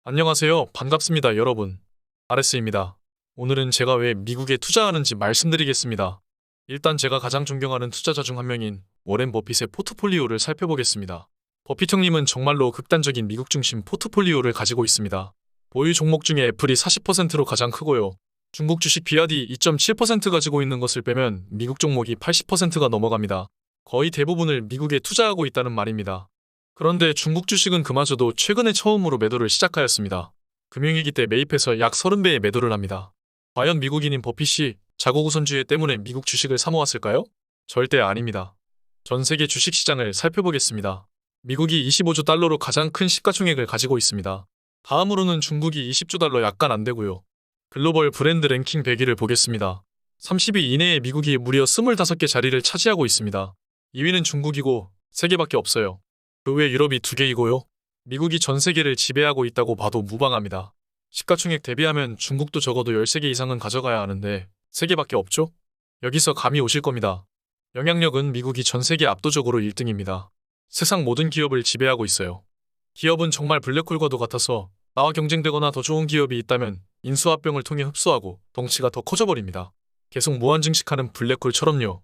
안녕하세요. 반갑습니다, 여러분. 아레스입니다. 오늘은 제가 왜 미국에 투자하는지 말씀드리겠습니다. 일단 제가 가장 존경하는 투자자 중 한 명인 워렌 버핏의 포트폴리오를 살펴보겠습니다. 버핏 형님은 정말로 극단적인 미국 중심 포트폴리오를 가지고 있습니다. 보유 종목 중에 애플이 40%로 가장 크고요. 중국 주식 비아디 2.7% 가지고 있는 것을 빼면 미국 종목이 80%가 넘어갑니다. 거의 대부분을 미국에 투자하고 있다는 말입니다. 그런데 중국 주식은 그마저도 최근에 처음으로 매도를 시작하였습니다. 금융위기 때 매입해서 약 30배의 매도를 합니다. 과연 미국인인 버핏이 자국 우선주의 때문에 미국 주식을 사모았을까요? 절대 아닙니다. 전 세계 주식 시장을 살펴보겠습니다. 미국이 25조 달러로 가장 큰 시가총액을 가지고 있습니다. 다음으로는 중국이 20조 달러 약간 안 되고요. 글로벌 브랜드 랭킹 100위를 보겠습니다. 30위 이내에 미국이 무려 25개 자리를 차지하고 있습니다. 2위는 중국이고 3개밖에 없어요. 그 외 유럽이 2개이고요. 미국이 전 세계를 지배하고 있다고 봐도 무방합니다. 시가총액 대비하면 중국도 적어도 13개 이상은 가져가야 하는데 3개밖에 없죠? 여기서 감이 오실 겁니다. 영향력은 미국이 전 세계 압도적으로 1등입니다. 세상 모든 기업을 지배하고 있어요. 기업은 정말 블랙홀과도 같아서 나와 경쟁되거나 더 좋은 기업이 있다면 인수합병을 통해 흡수하고 덩치가 더 커져버립니다. 계속 무한증식하는 블랙홀처럼요.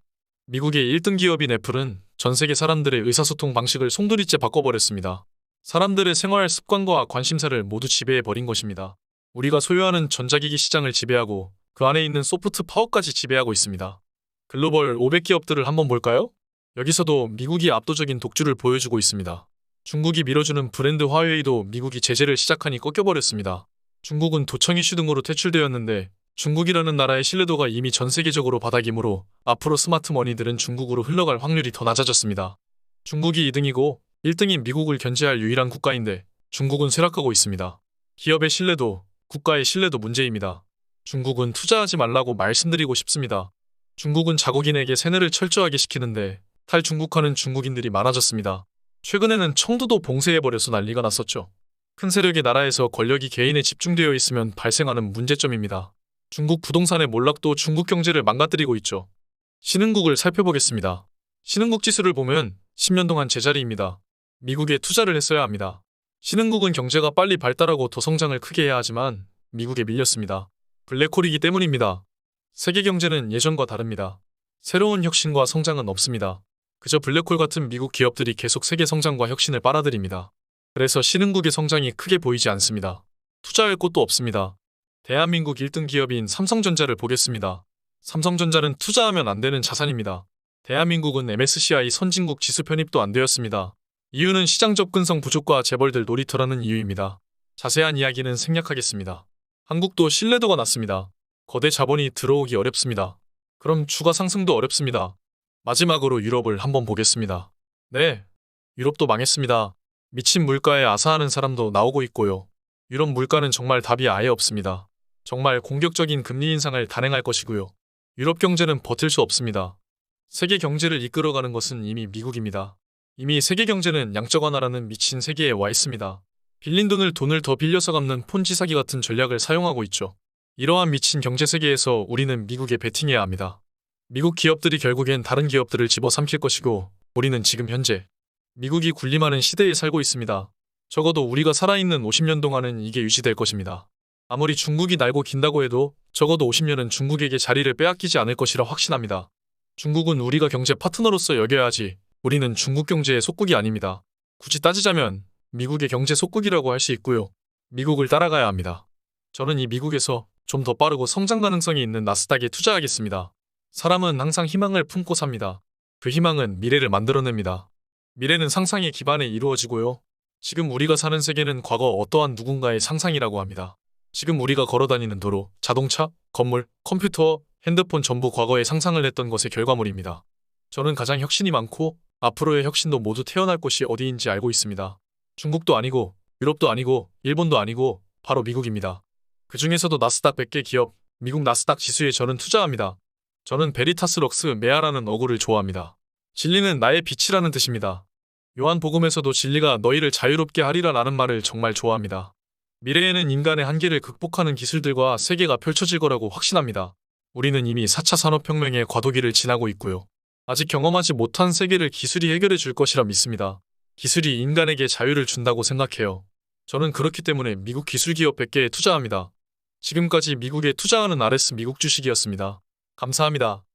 미국의 1등 기업인 애플은 전 세계 사람들의 의사소통 방식을 송두리째 바꿔버렸습니다. 사람들의 생활 습관과 관심사를 모두 지배해버린 것입니다. 우리가 소유하는 전자기기 시장을 지배하고 그 안에 있는 소프트 파워까지 지배하고 있습니다. 글로벌 500 기업들을 한번 볼까요? 여기서도 미국이 압도적인 독주를 보여주고 있습니다. 중국이 밀어주는 브랜드 화웨이도 미국이 제재를 시작하니 꺾여버렸습니다. 중국은 도청 이슈 등으로 퇴출되었는데 중국이라는 나라의 신뢰도가 이미 전 세계적으로 바닥이므로 앞으로 스마트머니들은 중국으로 흘러갈 확률이 더 낮아졌습니다. 중국이 2등이고 1등인 미국을 견제할 유일한 국가인데 중국은 쇠락하고 있습니다. 기업의 신뢰도, 국가의 신뢰도 문제입니다. 중국은 투자하지 말라고 말씀드리고 싶습니다. 중국은 자국인에게 세뇌를 철저하게 시키는데 탈중국하는 중국인들이 많아졌습니다. 최근에는 청두도 봉쇄해버려서 난리가 났었죠. 큰 세력의 나라에서 권력이 개인에 집중되어 있으면 발생하는 문제점입니다. 중국 부동산의 몰락도 중국 경제를 망가뜨리고 있죠. 신흥국을 살펴보겠습니다. 신흥국 지수를 보면 10년 동안 제자리입니다. 미국에 투자를 했어야 합니다. 신흥국은 경제가 빨리 발달하고 더 성장을 크게 해야 하지만 미국에 밀렸습니다. 블랙홀이기 때문입니다. 세계 경제는 예전과 다릅니다. 새로운 혁신과 성장은 없습니다. 그저 블랙홀 같은 미국 기업들이 계속 세계 성장과 혁신을 빨아들입니다. 그래서 신흥국의 성장이 크게 보이지 않습니다. 투자할 곳도 없습니다. 대한민국 1등 기업인 삼성전자를 보겠습니다. 삼성전자는 투자하면 안 되는 자산입니다. 대한민국은 MSCI 선진국 지수 편입도 안 되었습니다. 이유는 시장 접근성 부족과 재벌들 놀이터라는 이유입니다. 자세한 이야기는 생략하겠습니다. 한국도 신뢰도가 낮습니다. 거대 자본이 들어오기 어렵습니다. 그럼 주가 상승도 어렵습니다. 마지막으로 유럽을 한번 보겠습니다. 네, 유럽도 망했습니다. 미친 물가에 아사하는 사람도 나오고 있고요. 유럽 물가는 정말 답이 아예 없습니다. 정말 공격적인 금리 인상을 단행할 것이고요. 유럽 경제는 버틸 수 없습니다. 세계 경제를 이끌어가는 것은 이미 미국입니다. 이미 세계 경제는 양적 완화라는 미친 세계에 와 있습니다. 빌린 돈을 더 빌려서 갚는 폰지 사기 같은 전략을 사용하고 있죠. 이러한 미친 경제 세계에서 우리는 미국에 베팅해야 합니다. 미국 기업들이 결국엔 다른 기업들을 집어삼킬 것이고 우리는 지금 현재 미국이 군림하는 시대에 살고 있습니다. 적어도 우리가 살아있는 50년 동안은 이게 유지될 것입니다. 아무리 중국이 날고 긴다고 해도 적어도 50년은 중국에게 자리를 빼앗기지 않을 것이라 확신합니다. 중국은 우리가 경제 파트너로서 여겨야 하지 우리는 중국 경제의 속국이 아닙니다. 굳이 따지자면 미국의 경제 속국이라고 할 수 있고요. 미국을 따라가야 합니다. 저는 이 미국에서 좀 더 빠르고 성장 가능성이 있는 나스닥에 투자하겠습니다. 사람은 항상 희망을 품고 삽니다. 그 희망은 미래를 만들어냅니다. 미래는 상상의 기반에 이루어지고요. 지금 우리가 사는 세계는 과거 어떠한 누군가의 상상이라고 합니다. 지금 우리가 걸어다니는 도로, 자동차, 건물, 컴퓨터, 핸드폰 전부 과거에 상상을 했던 것의 결과물입니다. 저는 가장 혁신이 많고 앞으로의 혁신도 모두 태어날 곳이 어디인지 알고 있습니다. 중국도 아니고 유럽도 아니고 일본도 아니고 바로 미국입니다. 그 중에서도 나스닥 100개 기업, 미국 나스닥 지수에 저는 투자합니다. 저는 베리타스 럭스 메아라는 어구를 좋아합니다. 진리는 나의 빛이라는 뜻입니다. 요한복음에서도 진리가 너희를 자유롭게 하리라 라는 말을 정말 좋아합니다. 미래에는 인간의 한계를 극복하는 기술들과 세계가 펼쳐질 거라고 확신합니다. 우리는 이미 4차 산업혁명의 과도기를 지나고 있고요. 아직 경험하지 못한 세계를 기술이 해결해 줄 것이라 믿습니다. 기술이 인간에게 자유를 준다고 생각해요. 저는 그렇기 때문에 미국 기술기업 100개에 투자합니다. 지금까지 미국에 투자하는 RS 미국 주식이었습니다. 감사합니다.